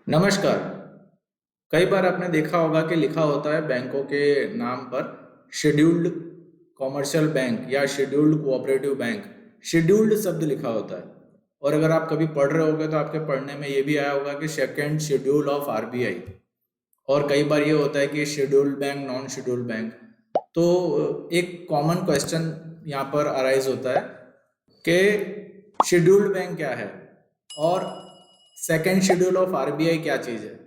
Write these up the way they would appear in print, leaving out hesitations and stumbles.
नमस्कार। कई बार आपने देखा होगा कि लिखा होता है बैंकों के नाम पर शेड्यूल्ड कॉमर्शियल बैंक या शेड्यूल्ड कोऑपरेटिव बैंक। शेड्यूल्ड शब्द लिखा होता है। और अगर आप कभी पढ़ रहे होगे तो आपके पढ़ने में ये भी आया होगा कि सेकंड शेड्यूल ऑफ आरबीआई। और कई बार ये होता है कि scheduled bank, non scheduled bank. तो एक कॉमन क्वेश्चन यहाँ पर अराइज होता है कि शेड्यूल्ड बैंक क्या है और सेकेंड शेड्यूल ऑफ आरबीआई क्या चीज़ है।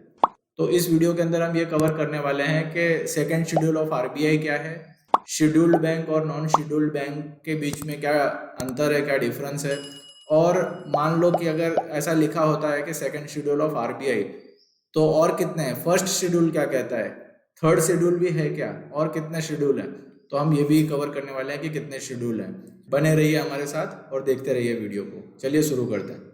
तो इस वीडियो के अंदर हम ये कवर करने वाले हैं कि सेकेंड शेड्यूल ऑफ आरबीआई क्या है, शेड्यूल्ड बैंक और नॉन शेड्यूल्ड बैंक के बीच में क्या अंतर है, क्या डिफरेंस है। और मान लो कि अगर ऐसा लिखा होता है कि सेकेंड शेड्यूल ऑफ आरबीआई, तो और कितने हैं, फर्स्ट शेड्यूल क्या कहता है, थर्ड शेड्यूल भी है क्या, और कितने शेड्यूल हैं। तो हम ये भी कवर करने वाले हैं कि कितने शेड्यूल हैं। बने रहिए हमारे साथ और देखते रहिए वीडियो को। चलिए शुरू करते हैं।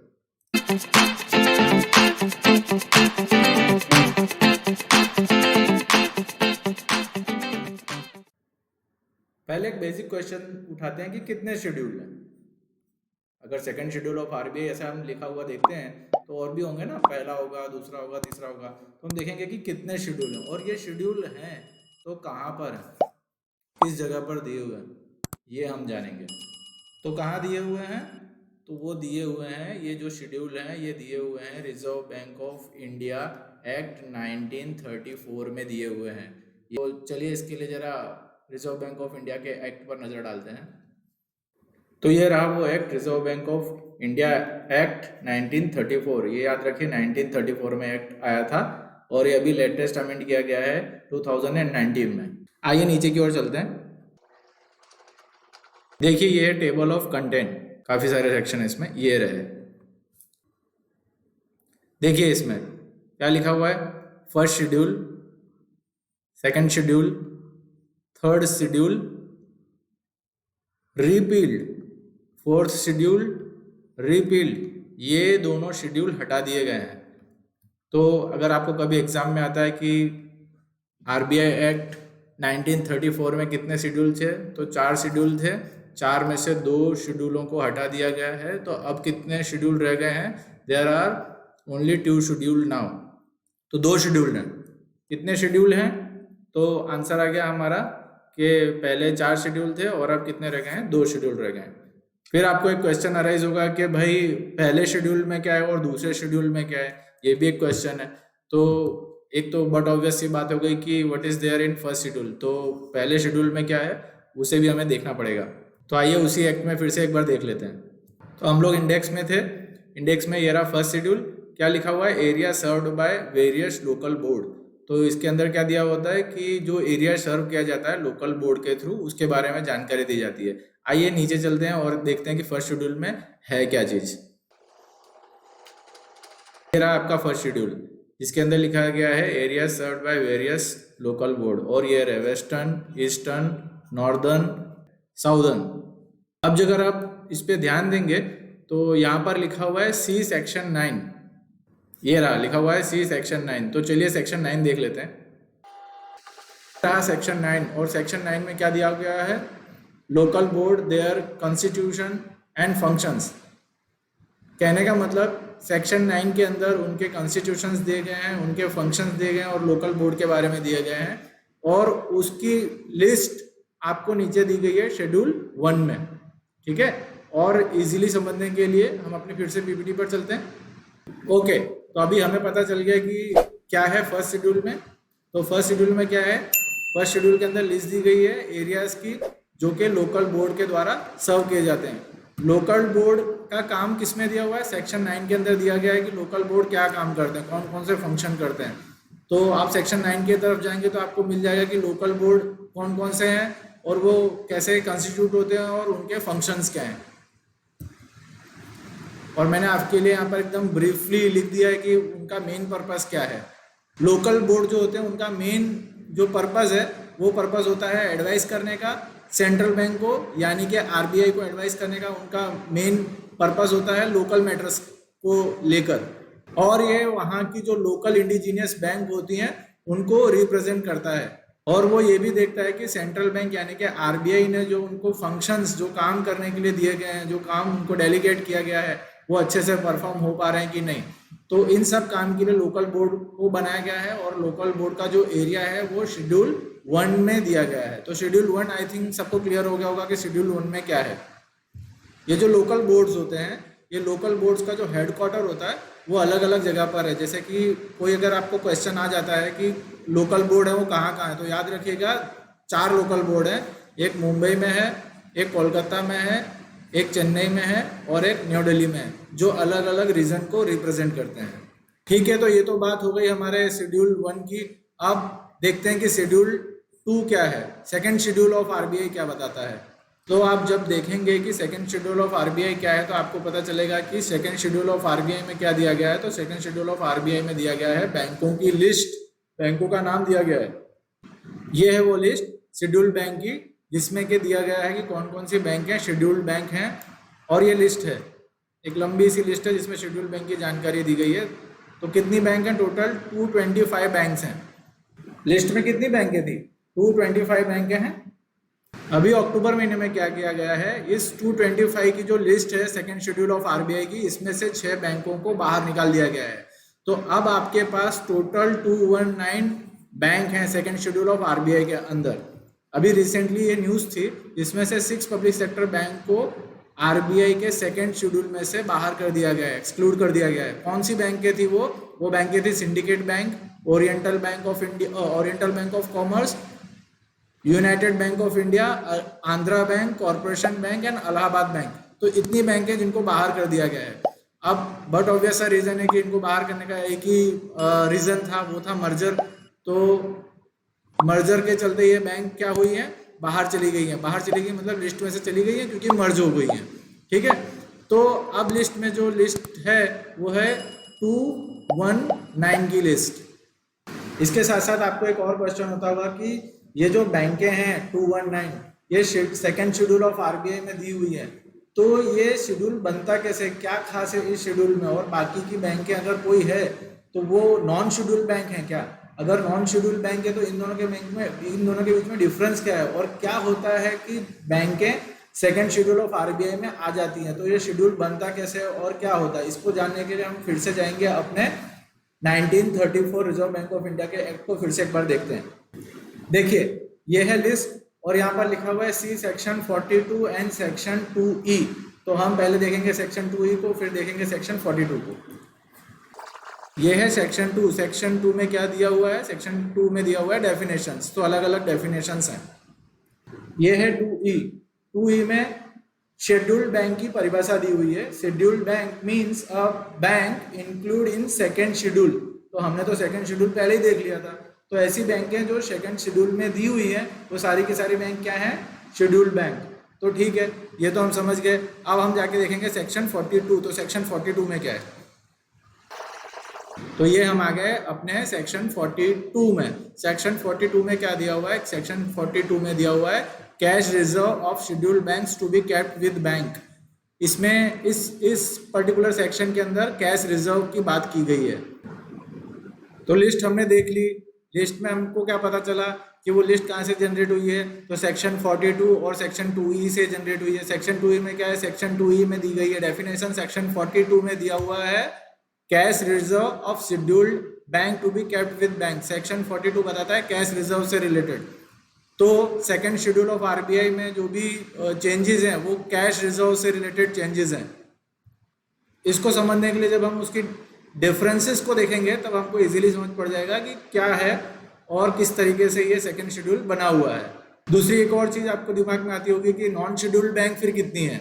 पहले एक बेसिक क्वेश्चन उठाते हैं कि कितने शेड्यूल हैं। अगर सेकंड शेड्यूल ऑफ आरबीआई ऐसा हम लिखा हुआ देखते हैं तो और भी होंगे ना, पहला होगा, दूसरा होगा, तीसरा होगा। तो हम देखेंगे कि कितने शेड्यूल हैं और ये शेड्यूल हैं तो कहाँ पर है, किस जगह पर दिए हुए हैं, ये हम जानेंगे। तो कहाँ दिए हुए हैं, तो वो दिए हुए हैं, ये जो शेड्यूल हैं ये दिए हुए हैं reserve bank of India act 1934 में दिए हुए हैं। तो चलिए इसके लिए ज़रा रिजर्व बैंक ऑफ इंडिया के एक्ट पर नज़र डालते हैं। तो ये रहा वो act, reserve bank of India act 1934। ये याद रखिए 1934 में एक्ट आया था और ये अभी लेटेस्ट अमेंड किया गया है 2019 में। आइए नीचे की ओर चलते हैं। देखिए ये है टेबल ऑफ कंटेंट, काफ़ी सारे सेक्शन है इसमें, ये रहे। देखिए इसमें क्या लिखा हुआ है, first schedule, second schedule, third schedule, repealed, fourth schedule, repealed, ये दोनों शेड्यूल हटा दिए गए हैं। तो अगर आपको कभी एग्जाम में आता है कि आरबीआई एक्ट 1934 में कितने शेड्यूल थे, तो 4 शेड्यूल थे, 4 में से 2 शेड्यूलों को हटा दिया गया है। तो अब कितने शेड्यूल रह गए हैं, there are only 2 schedule now. तो 2 शेड्यूल हैं। कितने शेड्यूल हैं, तो आंसर आ गया हमारा कि पहले 4 शेड्यूल थे और अब कितने रह गए हैं, 2 शेड्यूल रह गए हैं। फिर आपको एक क्वेश्चन अराइज होगा कि भाई पहले शेड्यूल में क्या है और दूसरे शेड्यूल में क्या है, ये भी एक क्वेश्चन है। तो एक तो बट ऑब्वियस सी बात हो गई कि what is there in first schedule, तो पहले शेड्यूल में क्या है उसे भी हमें देखना पड़ेगा। तो आइए उसी एक्ट में फिर से एक बार देख लेते हैं। तो हम लोग इंडेक्स में थे, इंडेक्स में ये रहा फर्स्ट शेड्यूल। क्या लिखा हुआ है, area served by various local board. तो इसके अंदर क्या दिया होता है कि जो एरिया सर्व किया जाता है लोकल बोर्ड के थ्रू, उसके बारे में जानकारी दी जाती है। आइए नीचे चलते हैं और देखते हैं कि फर्स्ट शेड्यूल में है क्या चीज। ये रहा आपका फर्स्ट शेड्यूल, जिसके अंदर लिखा गया है area served by various local board, और ये है वेस्टर्न, ईस्टर्न, नॉर्दर्न, साउदर्न। अब अगर आप इस पे ध्यान देंगे तो यहाँ पर लिखा हुआ है सी सेक्शन 9, ये रहा लिखा हुआ है सी सेक्शन 9। तो चलिए सेक्शन 9 देख लेते हैं। रहा सेक्शन 9, और सेक्शन 9 में क्या दिया गया है, local board, their constitution and functions. कहने का मतलब सेक्शन 9 के अंदर उनके कॉन्स्टिट्यूशंस दिए गए हैं, उनके फंक्शंस दिए गए हैं और लोकल बोर्ड के बारे में दिए गए हैं, और उसकी लिस्ट आपको नीचे दी गई है शेड्यूल 1 में। ठीक है, और इजीली समझने के लिए हम अपने फिर से पीपीटी पर चलते हैं। ओके, तो अभी हमें पता चल गया कि क्या है फर्स्ट शेड्यूल में। तो फर्स्ट शेड्यूल में क्या है, फर्स्ट शेड्यूल के अंदर लिस्ट दी गई है एरियाज की जो कि लोकल बोर्ड के द्वारा सर्व किए जाते हैं। लोकल बोर्ड का काम किस में दिया हुआ है, सेक्शन 9 के अंदर दिया गया है कि लोकल बोर्ड क्या काम करते हैं, कौन कौन से फंक्शन करते हैं। तो आप सेक्शन 9 की तरफ जाएंगे तो आपको मिल जाएगा कि लोकल बोर्ड कौन कौन से हैं और वो कैसे कंस्टिट्यूट होते हैं और उनके फंक्शंस क्या हैं। और मैंने आपके लिए यहाँ पर एकदम ब्रीफली लिख दिया है कि उनका मेन पर्पस क्या है। लोकल बोर्ड जो होते हैं उनका मेन जो पर्पस है वो पर्पस होता है एडवाइस करने का सेंट्रल बैंक को, यानी कि आरबीआई को एडवाइस करने का उनका मेन पर्पस होता है लोकल मैटर्स को लेकर। और ये वहाँ की जो लोकल इंडिजीनियस बैंक होती हैं उनको रिप्रेजेंट करता है। और वो ये भी देखता है कि सेंट्रल बैंक यानी कि आरबीआई ने जो उनको फंक्शंस जो काम करने के लिए दिए गए हैं, जो काम उनको डेलीगेट किया गया है, वो अच्छे से परफॉर्म हो पा रहे हैं कि नहीं। तो इन सब काम के लिए लोकल बोर्ड को बनाया गया है और लोकल बोर्ड का जो एरिया है वो शेड्यूल 1 में दिया गया है। तो शेड्यूल 1 आई थिंक सबको क्लियर हो गया होगा कि शेड्यूल 1 में क्या है। ये जो लोकल बोर्ड्स होते हैं, ये लोकल बोर्ड्स का जो हेडक्वार्टर होता है वो अलग अलग जगह पर है। जैसे कि कोई अगर आपको क्वेश्चन आ जाता है कि लोकल बोर्ड है वो कहाँ कहाँ है, तो याद रखिएगा 4 लोकल बोर्ड है। एक मुंबई में है, एक कोलकाता में है, एक चेन्नई में है और एक न्यू दिल्ली में है, जो अलग अलग रीजन को रिप्रेजेंट करते हैं। ठीक है, तो ये तो बात हो गई हमारे शेड्यूल 1 की। अब देखते हैं कि शेड्यूल 2 क्या है, सेकेंड शेड्यूल ऑफ आरबीआई क्या बताता है। तो आप जब देखेंगे कि सेकेंड शेड्यूल ऑफ आरबीआई क्या है तो आपको पता चलेगा कि सेकेंड शेड्यूल ऑफ आरबीआई में क्या दिया गया है। तो सेकेंड शेड्यूल ऑफ आरबीआई में दिया गया है बैंकों की लिस्ट, बैंकों का नाम दिया गया है। ये है वो लिस्ट शेड्यूल बैंक की, जिसमें कि दिया गया है कि कौन कौन सी बैंक हैं, शेड्यूल्ड बैंक हैं। और ये लिस्ट है, एक लंबी सी लिस्ट है जिसमें शेड्यूल्ड बैंक की जानकारी दी गई है। तो कितनी बैंक हैं टोटल? 225 बैंक्स हैं। लिस्ट में कितनी बैंकें थी? 225 बैंकें हैं। अभी अक्टूबर महीने में क्या किया गया है, इस 225 की जो लिस्ट है सेकेंड शेड्यूल ऑफ आरबीआई की, इसमें से 6 बैंकों को बाहर निकाल दिया गया है। तो अब आपके पास टोटल 219 बैंक हैं सेकेंड शेड्यूल ऑफ आरबीआई के अंदर। अभी रिसेंटली ये न्यूज़ थी, इसमें से 6 पब्लिक सेक्टर बैंक को आरबीआई के सेकेंड शेड्यूल में से बाहर कर दिया गया है, एक्सक्लूड कर दिया गया है। कौन सी बैंकें थी वो बैंकें थी syndicate bank, oriental bank of India, oriental bank of commerce, United bank of India, Andhra bank, corporation bank and Allahabad bank. तो इतनी बैंक है जिनको बाहर कर दिया गया है। अब बट ऑब्वियस रीजन है कि इनको बाहर करने का एक ही रीजन था, वो था मर्जर। तो मर्जर के चलते ये बैंक क्या हुई है, बाहर चली गई है। बाहर चली गई मतलब लिस्ट में से चली गई है क्योंकि मर्ज हो गई है। ठीक है, तो अब लिस्ट में जो लिस्ट है वो है 219 की लिस्ट। इसके साथ साथ आपको एक और क्वेश्चन होता होगा कि ये जो बैंकें हैं 219, ये सेकेंड शेड्यूल ऑफ आरबीआई में दी हुई है, तो ये शेड्यूल बनता कैसे, क्या खास है इस शेड्यूल में, और बाकी की बैंकें अगर कोई है तो वो नॉन शेड्यूल बैंक है क्या? अगर नॉन शेड्यूल बैंक है तो इन दोनों के बीच में डिफरेंस क्या है, और क्या होता है कि बैंकें सेकेंड शेड्यूल ऑफ आरबीआई में आ जाती हैं, तो ये शेड्यूल बनता कैसे है और क्या होता है, इसको जानने के लिए हम फिर से जाएंगे अपने 1934 रिजर्व बैंक ऑफ इंडिया के एक्ट को फिर से एक बार देखते हैं। देखिए ये है लिस्ट और यहाँ पर लिखा हुआ है C section 42 and section 2E। तो हम पहले देखेंगे सेक्शन 2E को, फिर देखेंगे सेक्शन 42 को। ये है सेक्शन 2। सेक्शन 2 में क्या दिया हुआ है? सेक्शन 2 में दिया हुआ है डेफिनेशंस। तो अलग अलग डेफिनेशंस हैं। ये है 2E। 2E में शेड्यूल्ड बैंक की परिभाषा दी हुई है। Scheduled bank means a bank include in second schedule. तो हमने तो सेकेंड शेड्यूल पहले ही देख लिया था। तो ऐसी बैंकें जो सेकेंड शेड्यूल में दी हुई हैं वो सारी की सारी बैंक क्या हैं? Scheduled bank. तो ठीक है, ये तो हम समझ गए। अब हम जाके देखेंगे सेक्शन 42। तो सेक्शन 42 में क्या है? तो ये हम आ गए अपने सेक्शन 42 में। सेक्शन 42 में क्या दिया हुआ है? सेक्शन 42 में दिया हुआ है cash reserve of scheduled banks to be kept with bank. इसमें इस पर्टिकुलर सेक्शन के अंदर कैश रिजर्व की बात की गई है। तो लिस्ट हमने देख ली। लिस्ट में हमको क्या पता चला कि वो लिस्ट कहाँ से जनरेट हुई है? तो सेक्शन 42 और सेक्शन 2E से जनरेट हुई है। सेक्शन 2E में क्या है? सेक्शन 2E में दी गई है डेफिनेशन। सेक्शन 42 में दिया हुआ है cash reserve of scheduled bank to be kept with bank. Section 42 बताता है कैश रिजर्व से रिलेटेड। तो सेकेंड शेड्यूल ऑफ आरबीआई में जो भी चेंजेस हैं वो कैश रिजर्व से रिलेटेड चेंजेस हैं। इसको समझने के लिए जब हम उसकी डिफरेंसेस को देखेंगे तब हमको इजीली समझ पड़ जाएगा कि क्या है और किस तरीके से ये सेकेंड शेड्यूल बना हुआ है। दूसरी एक और चीज़ आपको दिमाग में आती होगी कि नॉन शेड्यूल्ड बैंक फिर कितनी है।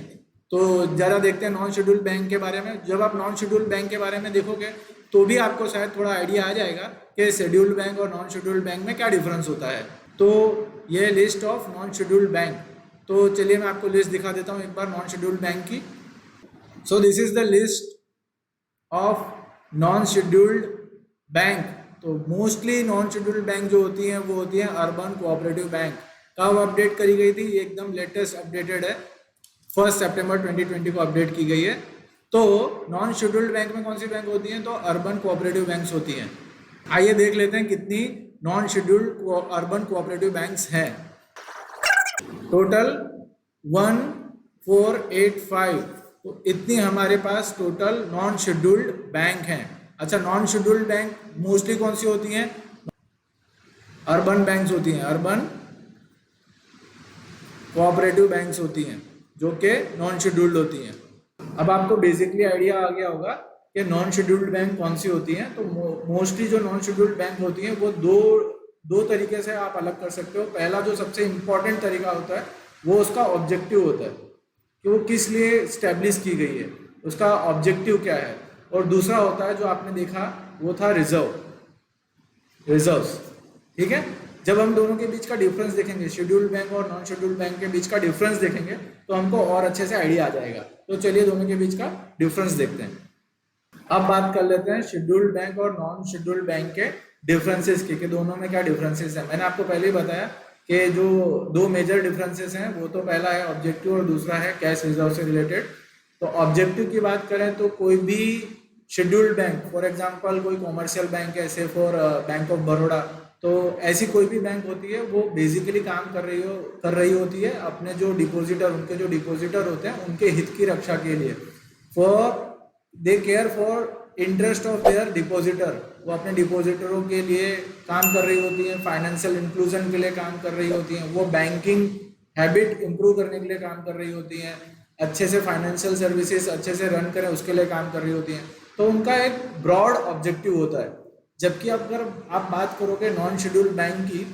तो ज़रा देखते हैं नॉन शेड्यूल्ड बैंक के बारे में। जब आप नॉन शेड्यूल्ड बैंक के बारे में देखोगे तो भी आपको शायद थोड़ा आइडिया आ जाएगा कि शेड्यूल्ड बैंक और नॉन शेड्यूल्ड बैंक में क्या डिफरेंस होता है। तो ये list of non scheduled bank. तो चलिए मैं आपको लिस्ट दिखा देता हूँ एक बार नॉन शेड्यूल्ड बैंक की। So this is the list of non scheduled bank. तो मोस्टली नॉन शेड्यूल्ड बैंक जो होती हैं वो होती हैं अर्बन कोऑपरेटिव बैंक। कब अपडेट करी गई थी? ये एकदम लेटेस्ट अपडेटेड है, 1 सितंबर 2020 को अपडेट की गई है। तो नॉन शेड्यूल्ड बैंक में कौन सी बैंक होती हैं? तो अर्बन कोऑपरेटिव बैंक्स होती हैं। आइए देख लेते हैं कितनी non scheduled urban cooperative banks हैं। टोटल 1485। तो इतनी हमारे पास टोटल नॉन शेड्यूल्ड बैंक हैं। अच्छा, नॉन शेड्यूल्ड बैंक मोस्टली कौन सी होती हैं? अर्बन बैंक्स होती हैं, अर्बन कोऑपरेटिव बैंक्स होती हैं, जो कि नॉन शेड्यूल्ड होती हैं। अब आपको बेसिकली आइडिया आ गया होगा कि नॉन शेड्यूल्ड बैंक कौन सी होती हैं। तो मोस्टली जो नॉन शेड्यूल्ड बैंक होती हैं वो दो तरीके से आप अलग कर सकते हो। पहला जो सबसे इम्पोर्टेंट तरीका होता है वो उसका ऑब्जेक्टिव होता है कि वो किस लिए स्टैब्लिश की गई है, उसका ऑब्जेक्टिव क्या है। और दूसरा होता है जो आपने देखा वो था रिजर्व्स। ठीक है, जब हम दोनों के बीच का डिफरेंस देखेंगे, शेड्यूल्ड बैंक और नॉन शेड्यूल्ड बैंक के बीच का डिफरेंस देखेंगे तो हमको और अच्छे से आइडिया आ जाएगा। तो चलिए दोनों के बीच का डिफरेंस देखते हैं। अब बात कर लेते हैं शेड्यूल्ड बैंक और नॉन शेड्यूल्ड बैंक के डिफरेंसेस की, कि दोनों में क्या डिफरेंसेस हैं। मैंने आपको पहले ही बताया कि जो दो मेजर डिफरेंसेस हैं वो तो पहला है ऑब्जेक्टिव और दूसरा है कैश रिजर्व से रिलेटेड। तो ऑब्जेक्टिव की बात करें तो कोई भी शेड्यूल्ड बैंक, फॉर एग्जांपल कोई कॉमर्शियल बैंक है, से फॉर बैंक ऑफ बड़ौदा, तो ऐसी कोई भी बैंक होती है वो बेसिकली काम कर रही होती है अपने जो डिपॉजिटर, उनके जो डिपॉजिटर होते हैं उनके हित की रक्षा के लिए। They care for interest of their depositor, वो अपने डिपॉजिटरों के लिए काम कर रही होती है, फाइनेंशियल इंक्लूजन के लिए काम कर रही होती हैं, वो बैंकिंग हैबिट इंप्रूव करने के लिए काम कर रही होती हैं, अच्छे से फाइनेंशियल सर्विसेज अच्छे से रन करें उसके लिए काम कर रही होती हैं। तो उनका एक ब्रॉड ऑब्जेक्टिव होता है। जबकि अगर आप बात करोगे नॉन शेड्यूल्ड बैंक की,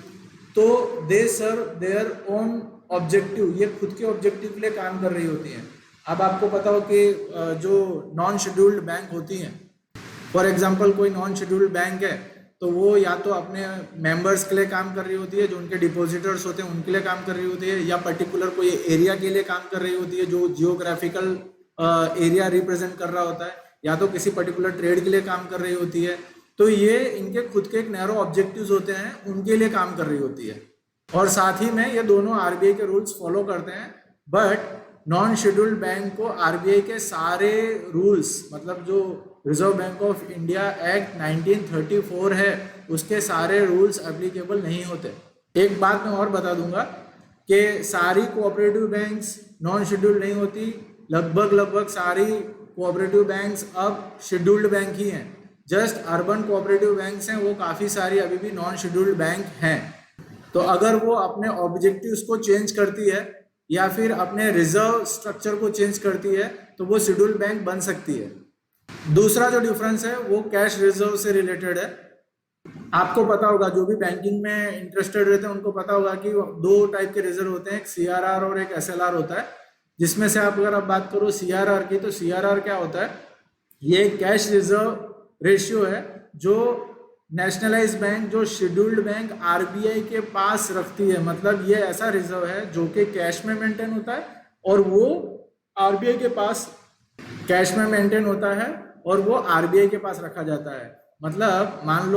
तो दे सर्व देयर ओन ऑब्जेक्टिव, ये खुद के ऑब्जेक्टिव के लिए काम कर रही होती हैं। अब आपको पता हो कि जो नॉन शेड्यूल्ड बैंक होती हैं, फॉर एग्जांपल कोई नॉन शेड्यूल्ड बैंक है तो वो या तो अपने मेंबर्स के लिए काम कर रही होती है, जो उनके डिपॉजिटर्स होते हैं उनके लिए काम कर रही होती है, या पर्टिकुलर कोई एरिया के लिए काम कर रही होती है जो जियोग्राफिकल एरिया रिप्रेजेंट कर रहा होता है, या तो किसी पर्टिकुलर ट्रेड के लिए काम कर रही होती है। तो ये इनके खुद के एक नैरो ऑब्जेक्टिव्स होते हैं, उनके लिए काम कर रही होती है। और साथ ही में ये दोनों आरबीआई के रूल्स फॉलो करते हैं। बट नॉन शेड्यूल्ड बैंक को आरबीआई के सारे रूल्स, मतलब जो reserve bank of India act 1934 है उसके सारे रूल्स एप्लीकेबल नहीं होते। एक बात मैं और बता दूंगा कि सारी कोऑपरेटिव बैंक्स नॉन शेड्यूल्ड नहीं होती, लगभग सारी कोऑपरेटिव बैंक्स अब शेड्यूल्ड बैंक ही हैं। जस्ट अर्बन कोऑपरेटिव बैंक्स हैं वो काफ़ी सारी अभी भी नॉन शेड्यूल्ड बैंक हैं। तो अगर वो अपने ऑब्जेक्टिव्स को चेंज करती है या फिर अपने रिजर्व स्ट्रक्चर को चेंज करती है तो वो शेड्यूल्ड बैंक बन सकती है। दूसरा जो डिफरेंस है वो कैश रिजर्व से रिलेटेड है। आपको पता होगा, जो भी बैंकिंग में इंटरेस्टेड रहते हैं उनको पता होगा कि दो टाइप के रिजर्व होते हैं, एक सीआरआर और एक एसएलआर होता है। जिसमें से अगर आप बात करो सीआरआर की, तो सीआरआर क्या होता है? ये कैश रिजर्व रेशियो है जो नेशनलाइज बैंक, जो शेड्यूल्ड बैंक आरबीआई के पास रखती है। मतलब ये ऐसा रिजर्व है जो कि कैश में मेंटेन होता है और वो आरबीआई के पास कैश में मेंटेन होता है और वो आरबीआई के पास रखा जाता है। मतलब मान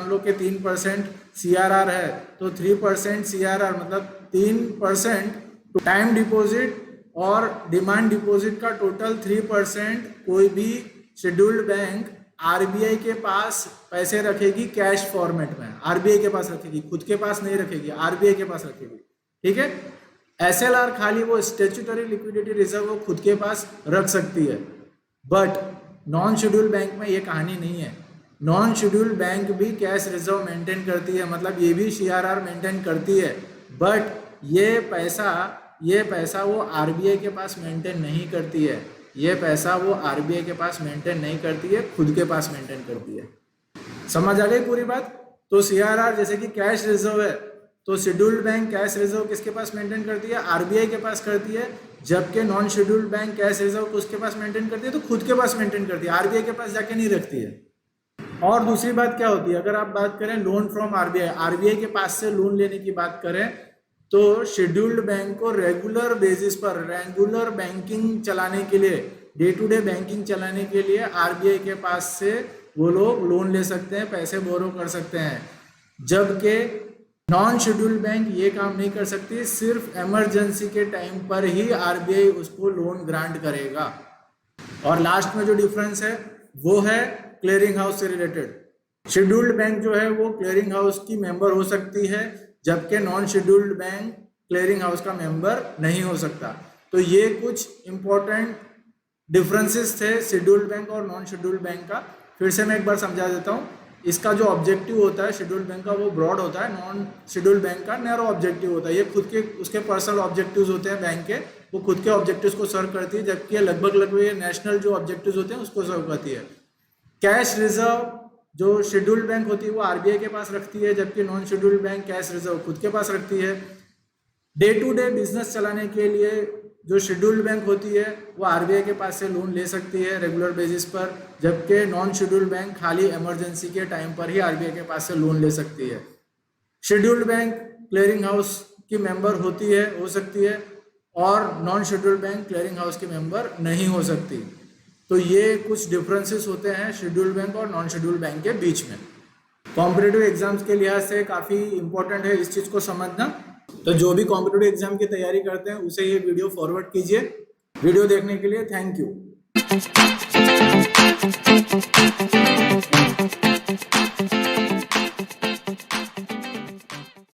लो कि 3% सीआरआर है, तो 3% सीआरआर मतलब 3% टाइम डिपॉजिट और डिमांड डिपॉजिट का टोटल 3% कोई भी शेड्यूल्ड बैंक आरबीआई के पास पैसे रखेगी कैश फॉर्मेट में, आरबीआई के पास रखेगी, खुद के पास नहीं रखेगी, आरबीआई के पास रखेगी। ठीक है। एसएलआर खाली वो स्टैट्यूटरी लिक्विडिटी रिजर्व वो खुद के पास रख सकती है। बट नॉन शेड्यूल्ड बैंक में ये कहानी नहीं है। नॉन शेड्यूल्ड बैंक भी कैश रिजर्व मेंटेन करती है, मतलब ये भी सीआरआर मेंटेन करती है। बट ये पैसा वो आरबीआई के पास मेंटेन नहीं करती है। ये पैसा वो आरबीआई के पास मेंटेन नहीं करती है, खुद के पास मेंटेन करती है। समझ आ गई पूरी बात? तो सीआरआर जैसे कि कैश रिजर्व है, तो शेड्यूल्ड बैंक कैश रिजर्व किसके पास मेंटेन करती है? आरबीआई के पास करती है। जबकि non scheduled bank cash reserve उसके पास मेंटेन करती है, तो खुद के पास मेंटेन करती है, आरबीआई के पास जाके नहीं रखती है। और दूसरी बात क्या होती है, अगर आप बात करें लोन फ्रॉम आरबीआई, आरबीआई के पास से लोन लेने की बात करें, तो शेड्यूल्ड बैंक को रेगुलर बेसिस पर रेगुलर बैंकिंग चलाने के लिए, डे टू डे बैंकिंग चलाने के लिए आरबीआई के पास से वो लोग लोन ले सकते हैं, पैसे बोरो कर सकते हैं। जबकि नॉन शेड्यूल्ड बैंक ये काम नहीं कर सकती, सिर्फ इमरजेंसी के टाइम पर ही आरबीआई उसको लोन ग्रांट करेगा। और लास्ट में जो डिफरेंस है वो है क्लियरिंग हाउस से रिलेटेड। शेड्यूल्ड बैंक जो है वो क्लियरिंग हाउस की मेंबर हो सकती है, जबकि non scheduled bank clearing house का मेंबर नहीं हो सकता। तो ये कुछ इंपॉर्टेंट डिफरेंसेस थे शेड्यूल्ड बैंक और नॉन शेड्यूल्ड बैंक का। फिर से मैं एक बार समझा देता हूँ। इसका जो ऑब्जेक्टिव होता है शेड्यूल्ड बैंक का वो ब्रॉड होता है, नॉन शेड्यूल्ड बैंक का नैरो ऑब्जेक्टिव होता है। ये खुद के उसके पर्सनल ऑब्जेक्टिव्स होते हैं बैंक के, वो खुद के ऑब्जेक्टिव्स को सर्व करती है, जबकि लगभग ये नेशनल जो ऑब्जेक्टिव्स होते हैं उसको सर्व करती है। कैश रिजर्व जो शेड्यूल्ड बैंक होती है वो आरबीआई के पास रखती है, जबकि non scheduled bank cash reserve खुद के पास रखती है। डे टू डे बिजनेस चलाने के लिए जो शेड्यूल्ड बैंक होती है वो आरबीआई के पास से लोन ले सकती है रेगुलर बेसिस पर, जबकि नॉन शेड्यूल्ड बैंक खाली इमरजेंसी के टाइम पर ही आरबीआई के पास से लोन ले सकती है। शेड्यूल्ड बैंक क्लियरिंग हाउस की मेंबर होती है, हो सकती है, और non scheduled bank clearing house की मेंबर नहीं हो सकती। तो ये कुछ डिफरेंसेस होते हैं शेड्यूल्ड बैंक और नॉन शेड्यूल्ड बैंक के बीच में। कॉम्पिटिटिव एग्जाम्स के लिहाज से काफ़ी इंपॉर्टेंट है इस चीज़ को समझना। तो जो भी कॉम्पिटिटिव एग्जाम की तैयारी करते हैं उसे ये वीडियो फॉरवर्ड कीजिए। वीडियो देखने के लिए थैंक यू।